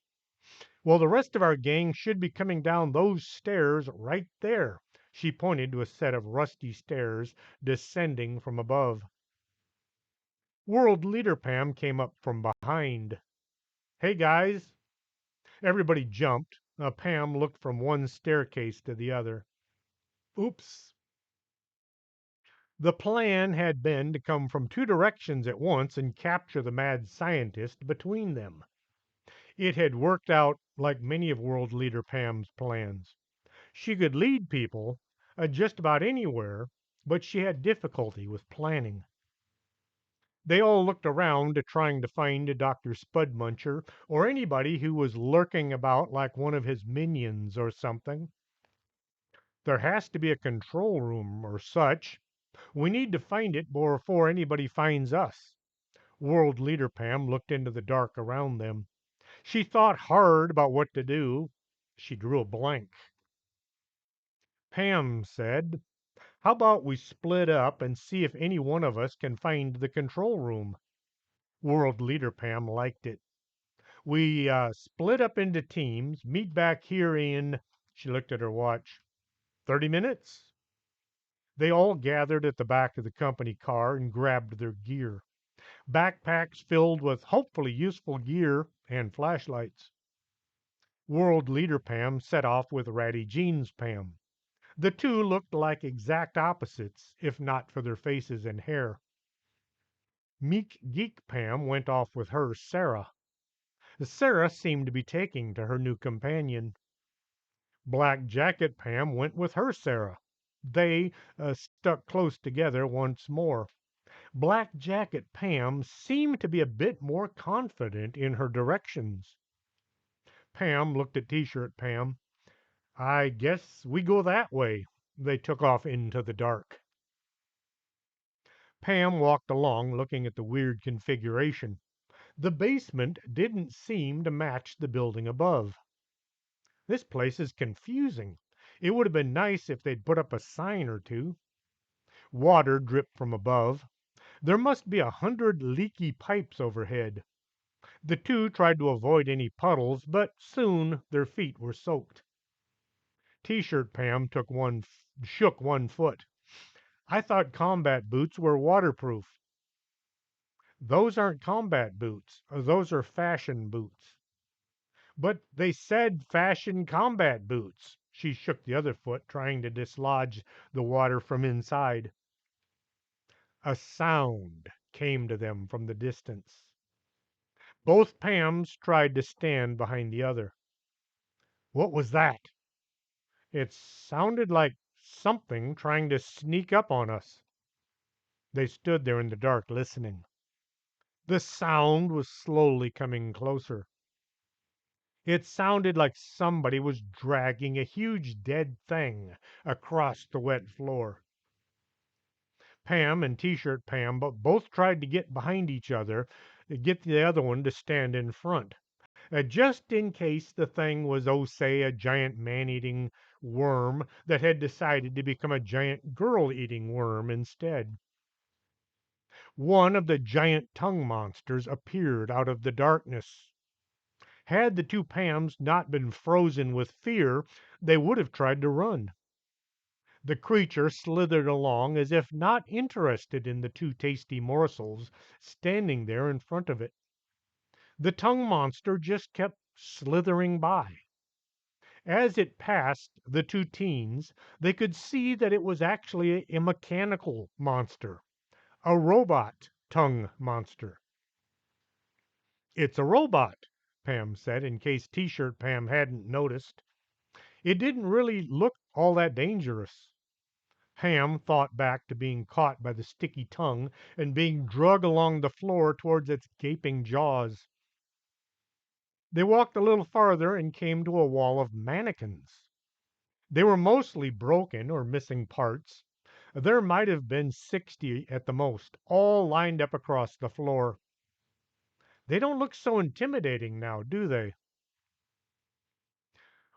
Well, the rest of our gang should be coming down those stairs right there. She pointed to a set of rusty stairs descending from above. World Leader Pam came up from behind. Hey, guys. Everybody jumped. Pam looked from one staircase to the other. Oops. The plan had been to come from two directions at once and capture the mad scientist between them. It had worked out like many of World Leader Pam's plans. She could lead people just about anywhere, but she had difficulty with planning. They all looked around trying to find Dr. Spudmuncher or anybody who was lurking about like one of his minions or something. There has to be a control room or such. We need to find it before anybody finds us. World Leader Pam looked into the dark around them. She thought hard about what to do. She drew a blank. Pam said, "How about we split up and see if any one of us can find the control room?" World Leader Pam liked it. We split up into teams, meet back here in, she looked at her watch, 30 minutes? They all gathered at the back of the company car and grabbed their gear. Backpacks filled with hopefully useful gear and flashlights. World Leader Pam set off with Ratty Jeans Pam. The two looked like exact opposites, if not for their faces and hair. Meek Geek Pam went off with her Sarah. Sarah seemed to be taking to her new companion. Black Jacket Pam went with her Sarah. They stuck close together once more. Black Jacket Pam seemed to be a bit more confident in her directions. Pam looked at T-shirt Pam. "I guess we go that way." They took off into the dark. Pam walked along looking at the weird configuration. The basement didn't seem to match the building above. "This place is confusing. It would have been nice if they'd put up a sign or two." Water dripped from above. There must be 100 leaky pipes overhead. The two tried to avoid any puddles, but soon their feet were soaked. T-shirt Pam shook one foot. "I thought combat boots were waterproof." "Those aren't combat boots. Those are fashion boots." "But they said fashion combat boots." She shook the other foot, trying to dislodge the water from inside. A sound came to them from the distance. Both Pams tried to stand behind the other. "What was that?" "It sounded like something trying to sneak up on us." They stood there in the dark listening. The sound was slowly coming closer. It sounded like somebody was dragging a huge dead thing across the wet floor. Pam and T-shirt Pam both tried to get behind each other, to get the other one to stand in front, just in case the thing was, oh, say, a giant man-eating worm that had decided to become a giant girl-eating worm instead. One of the giant tongue monsters appeared out of the darkness. Had the two Pams not been frozen with fear, they would have tried to run. The creature slithered along as if not interested in the two tasty morsels standing there in front of it. The tongue monster just kept slithering by. As it passed the two teens, they could see that it was actually a mechanical monster, a robot tongue monster. "It's a robot," Pam said, in case T-shirt Pam hadn't noticed. "It didn't really look all that dangerous." Pam thought back to being caught by the sticky tongue and being dragged along the floor towards its gaping jaws. They walked a little farther and came to a wall of mannequins. They were mostly broken or missing parts. There might have been 60 at the most, all lined up across the floor. "They don't look so intimidating now, do they?"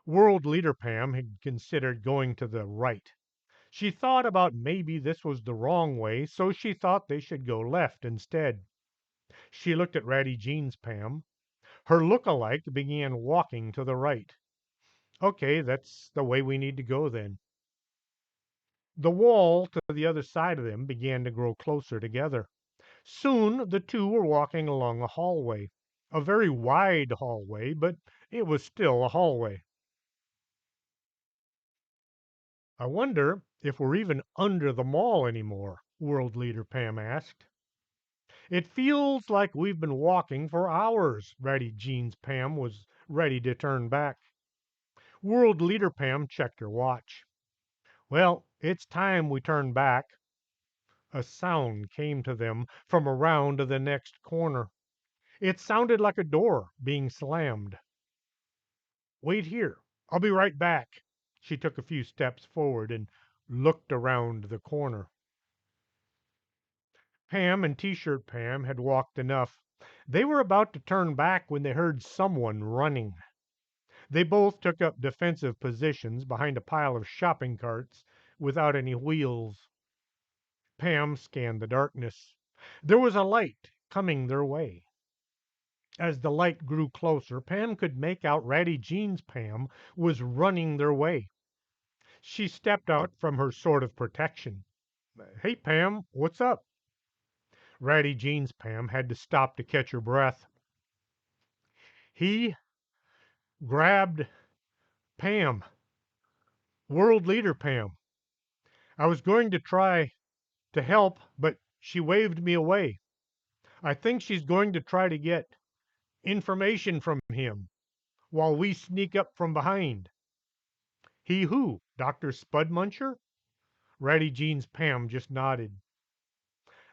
World Leader Pam had considered going to the right. She thought about maybe this was the wrong way, so she thought they should go left instead. She looked at Ratty Jeans Pam. Her look-alike began walking to the right. "Okay, that's the way we need to go then." The wall to the other side of them began to grow closer together. Soon the two were walking along a hallway. A very wide hallway, but it was still a hallway. "I wonder if we're even under the mall anymore," World Leader Pam asked. "It feels like we've been walking for hours." Ratty Jeans Pam was ready to turn back. World Leader Pam checked her watch. "Well, it's time we turned back." A sound came to them from around the next corner. It sounded like a door being slammed. "Wait here. I'll be right back." She took a few steps forward and looked around the corner. Pam and T-shirt Pam had walked enough. They were about to turn back when they heard someone running. They both took up defensive positions behind a pile of shopping carts without any wheels. Pam scanned the darkness. There was a light coming their way. As the light grew closer, Pam could make out Ratty Jeans Pam was running their way. She stepped out from her sort of protection. Hey, Pam, what's up? Ratty Jeans Pam had to stop to catch her breath. He grabbed Pam, world leader Pam. I was going to try to help, but she waved me away. I think she's going to try to get information from him while we sneak up from behind. He who? Dr. Spudmuncher? Ratty Jeans Pam just nodded.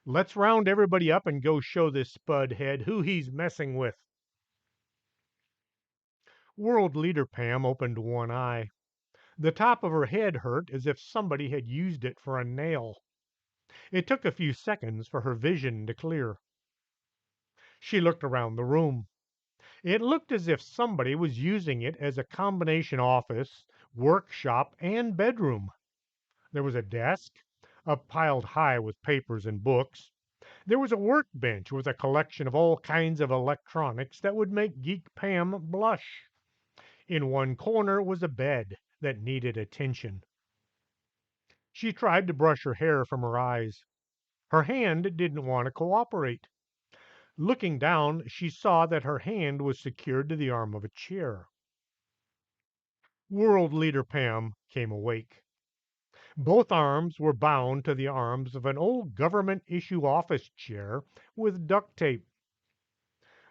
Let's round everybody up and go show this Spud head who he's messing with. World leader Pam opened one eye. The top of her head hurt as if somebody had used it for a nail. It took a few seconds for her vision to clear. She looked around the room. It looked as if somebody was using it as a combination office, workshop, and bedroom. There was a desk, up piled high with papers and books. There was a workbench with a collection of all kinds of electronics that would make Geek Pam blush. In one corner was a bed that needed attention. She tried to brush her hair from her eyes. Her hand didn't want to cooperate. Looking down, she saw that her hand was secured to the arm of a chair. World leader Pam came awake. Both arms were bound to the arms of an old government issue office chair with duct tape.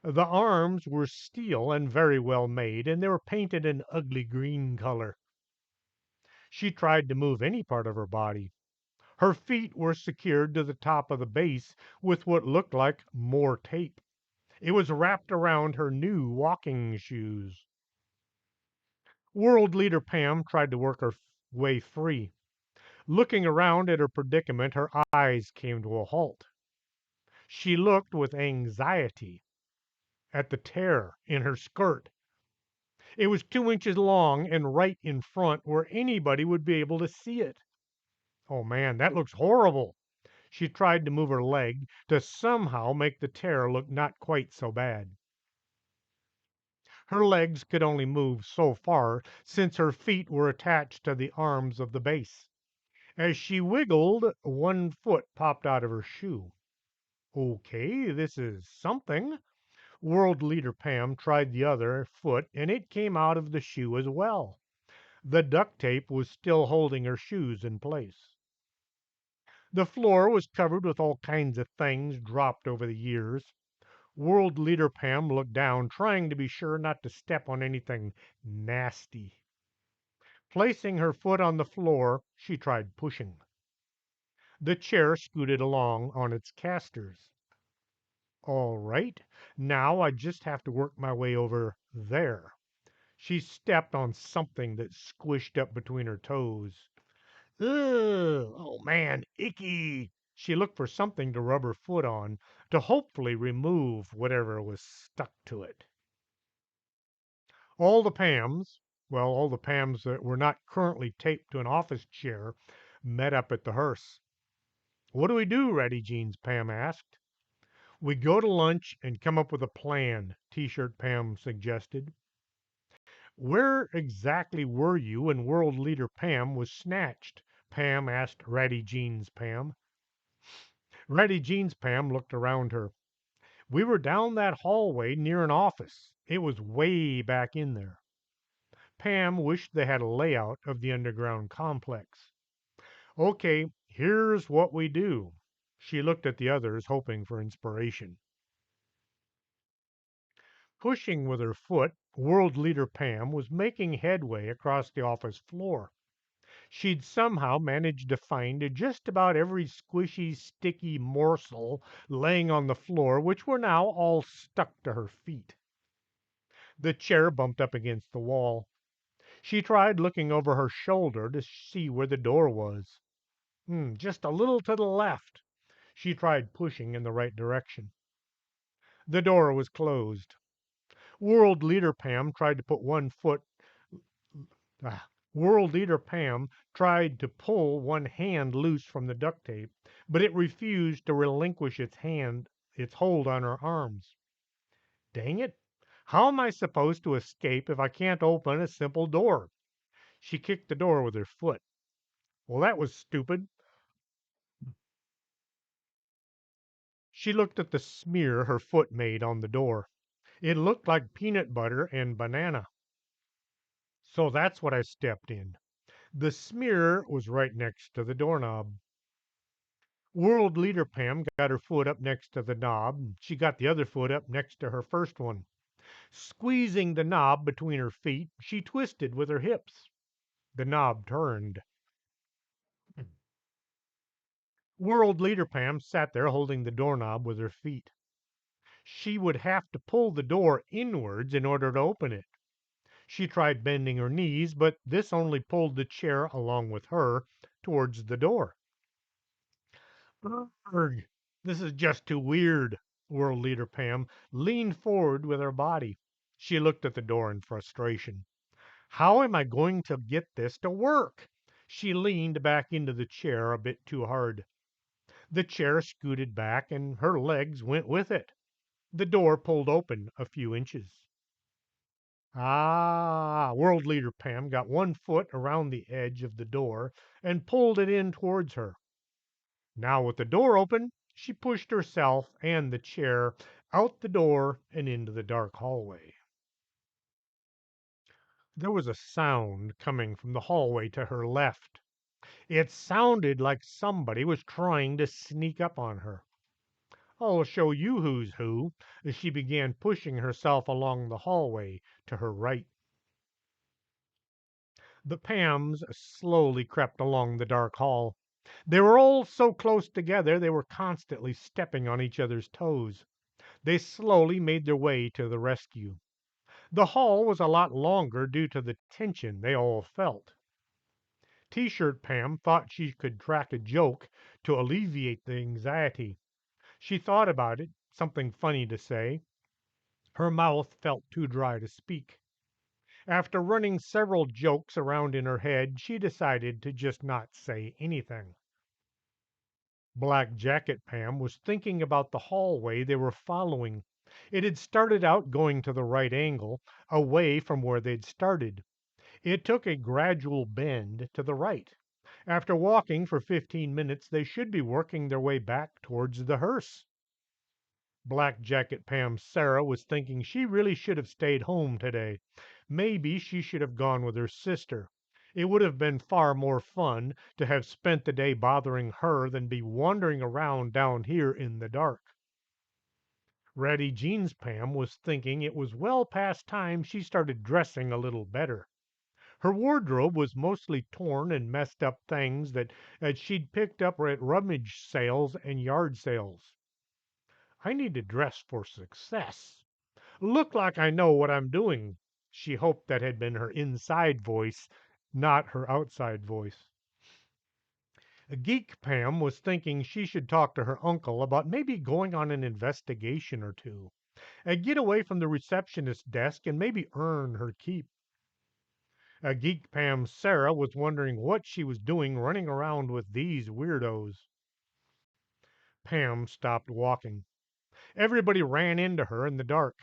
The arms were steel and very well made, and they were painted an ugly green color. She tried to move any part of her body. Her feet were secured to the top of the base with what looked like more tape. It was wrapped around her new walking shoes. World leader Pam tried to work her way free. Looking around at her predicament, her eyes came to a halt. She looked with anxiety at the tear in her skirt. It was 2 inches long and right in front where anybody would be able to see it. Oh man, that looks horrible. She tried to move her leg to somehow make the tear look not quite so bad. Her legs could only move so far since her feet were attached to the arms of the base. As she wiggled, one foot popped out of her shoe. Okay, this is something. World leader Pam tried the other foot and it came out of the shoe as well. The duct tape was still holding her shoes in place. The floor was covered with all kinds of things dropped over the years. World leader Pam looked down, trying to be sure not to step on anything nasty. Placing her foot on the floor, she tried pushing. The chair scooted along on its casters. All right, now I just have to work my way over there. She stepped on something that squished up between her toes. Ugh, oh man, icky. She looked for something to rub her foot on to hopefully remove whatever was stuck to it. All the Pams, well, all the Pams that were not currently taped to an office chair, met up at the hearse. What do we do, Ratty Jeans? Pam asked. We go to lunch and come up with a plan, T-shirt Pam suggested. Where exactly were you when World Leader Pam was snatched? Pam asked Ratty Jeans Pam. Ratty Jeans Pam looked around her. We were down that hallway near an office. It was way back in there. Pam wished they had a layout of the underground complex. Okay, here's what we do. She looked at the others, hoping for inspiration. Pushing with her foot, world leader Pam was making headway across the office floor. She'd somehow managed to find just about every squishy, sticky morsel laying on the floor, which were now all stuck to her feet. The chair bumped up against the wall. She tried looking over her shoulder to see where the door was. Just a little to the left. She tried pushing in the right direction. The door was closed. World Leader Pam tried to put one foot. World Leader Pam tried to pull one hand loose from the duct tape, but it refused to relinquish its hold on her arms. Dang it! How am I supposed to escape if I can't open a simple door? She kicked the door with her foot. Well, that was stupid. She looked at the smear her foot made on the door. It looked like peanut butter and banana. So that's what I stepped in. The smear was right next to the doorknob. World Leader Pam got her foot up next to the knob. She got the other foot up next to her first one. Squeezing the knob between her feet, she twisted with her hips. The knob turned. World Leader Pam sat there holding the doorknob with her feet. She would have to pull the door inwards in order to open it. She tried bending her knees, but this only pulled the chair along with her towards the door. Urgh, this is just too weird. World Leader Pam leaned forward with her body. She looked at the door in frustration. How am I going to get this to work? She leaned back into the chair a bit too hard. The chair scooted back and her legs went with it. The door pulled open a few inches. World Leader Pam got one foot around the edge of the door and pulled it in towards her. Now, with the door open, she pushed herself and the chair out the door and into the dark hallway. There was a sound coming from the hallway to her left. It sounded like somebody was trying to sneak up on her. I'll show you who's who, as she began pushing herself along the hallway to her right. The Pams slowly crept along the dark hall. They were all so close together they were constantly stepping on each other's toes. They slowly made their way to the rescue. The hall was a lot longer due to the tension they all felt. T-shirt Pam thought she could crack a joke to alleviate the anxiety. She thought about it, something funny to say. Her mouth felt too dry to speak. After running several jokes around in her head, she decided to just not say anything. Black Jacket Pam was thinking about the hallway they were following. It had started out going to the right angle, away from where they'd started. It took a gradual bend to the right. After walking for 15 minutes, they should be working their way back towards the hearse. Black Jacket Pam Sarah was thinking she really should have stayed home today. Maybe she should have gone with her sister. It would have been far more fun to have spent the day bothering her than be wandering around down here in the dark. Ratty Jeans Pam was thinking it was well past time she started dressing a little better. Her wardrobe was mostly torn and messed up things that she'd picked up at rummage sales and yard sales. I need to dress for success. Look like I know what I'm doing. She hoped that had been her inside voice, not her outside voice. Geek Pam was thinking she should talk to her uncle about maybe going on an investigation or two, and get away from the receptionist's desk and maybe earn her keep. Geek Pam Sarah was wondering what she was doing running around with these weirdos. Pam stopped walking. Everybody ran into her in the dark.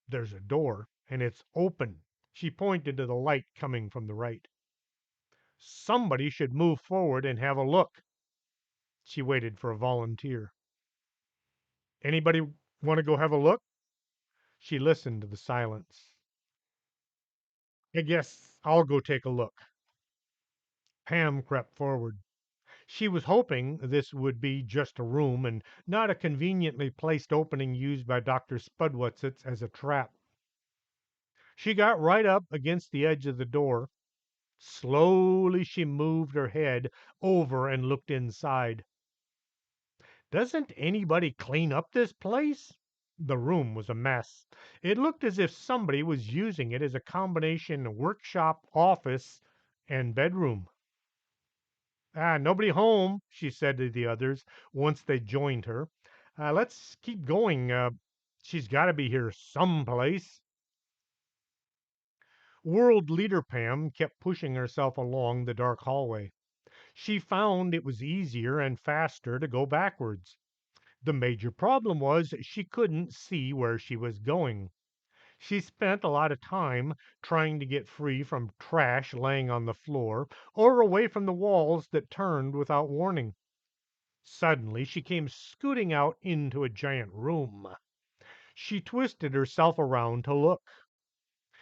There's a door, and it's open. She pointed to the light coming from the right. Somebody should move forward and have a look. She waited for a volunteer. Anybody want to go have a look? She listened to the silence. I guess I'll go take a look. Pam crept forward. She was hoping this would be just a room and not a conveniently placed opening used by Dr. Spudwutsits as a trap. She got right up against the edge of the door. Slowly she moved her head over and looked inside. Doesn't anybody clean up this place? The room was a mess. It looked as if somebody was using it as a combination workshop, office, and bedroom. Ah, nobody home, she said to the others once they joined her. Let's keep going. She's got to be here someplace. World Leader Pam kept pushing herself along the dark hallway. She found it was easier and faster to go backwards. The major problem was she couldn't see where she was going. She spent a lot of time trying to get free from trash laying on the floor or away from the walls that turned without warning. Suddenly, she came scooting out into a giant room. She twisted herself around to look.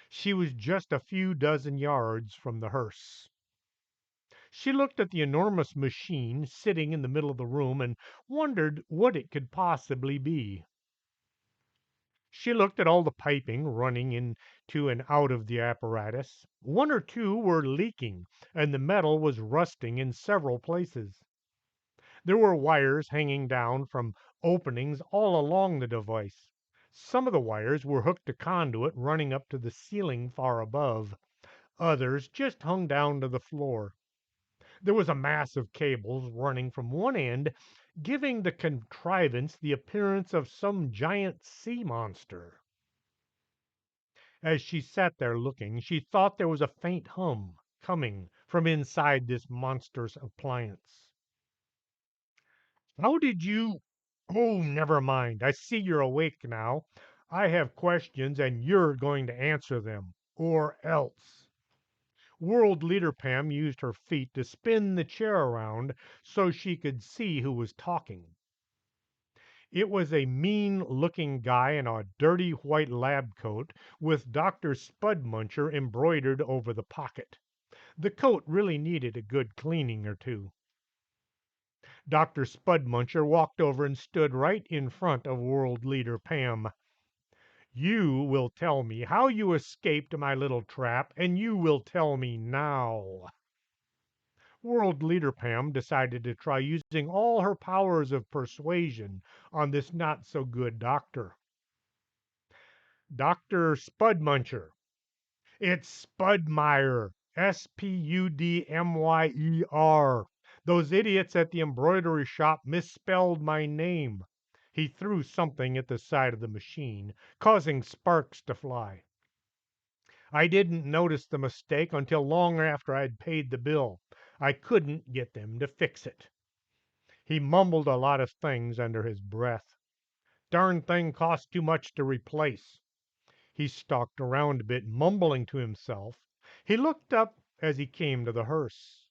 She was just a few dozen yards from the hearse. She looked at the enormous machine sitting in the middle of the room and wondered what it could possibly be. She looked at all the piping running into and out of the apparatus. One or two were leaking, and the metal was rusting in several places. There were wires hanging down from openings all along the device. Some of the wires were hooked to conduit running up to the ceiling far above. Others just hung down to the floor. There was a mass of cables running from one end, giving the contrivance the appearance of some giant sea monster. As she sat there looking, she thought there was a faint hum coming from inside this monstrous appliance. How did you? Oh, never mind. I see you're awake now. I have questions and you're going to answer them. Or else. World Leader Pam used her feet to spin the chair around so she could see who was talking. It was a mean looking guy in a dirty white lab coat with Dr. Spudmuncher embroidered over the pocket. The coat really needed a good cleaning or two. Dr. Spudmuncher walked over and stood right in front of World Leader Pam. You will tell me how you escaped my little trap, and you will tell me now. World Leader Pam decided to try using all her powers of persuasion on this not so good doctor. Dr. Spudmuncher. It's Spudmeyer. Spudmyer. Those idiots at the embroidery shop misspelled my name. He threw something at the side of the machine, causing sparks to fly. I didn't notice the mistake until long after I'd paid the bill. I couldn't get them to fix it. He mumbled a lot of things under his breath. Darn thing cost too much to replace. He stalked around a bit, mumbling to himself. He looked up as he came to the hearse.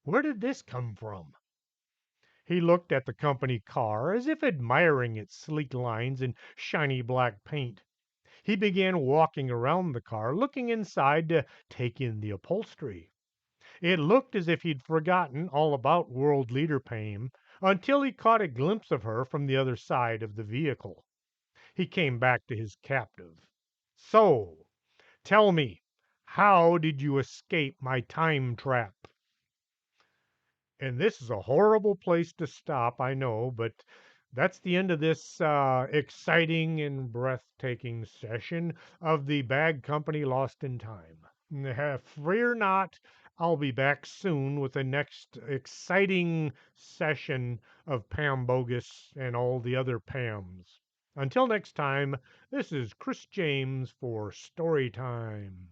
Where did this come from? He looked at the company car as if admiring its sleek lines and shiny black paint. He began walking around the car, looking inside to take in the upholstery. It looked as if he'd forgotten all about World Leader Pam until he caught a glimpse of her from the other side of the vehicle. He came back to his captive. So, tell me, how did you escape my time trap? And this is a horrible place to stop, I know, but that's the end of this exciting and breathtaking session of the Bag Company Lost in Time. Fear not, I'll be back soon with the next exciting session of Pam Bogus and all the other Pams. Until next time, this is Chris James for Storytime.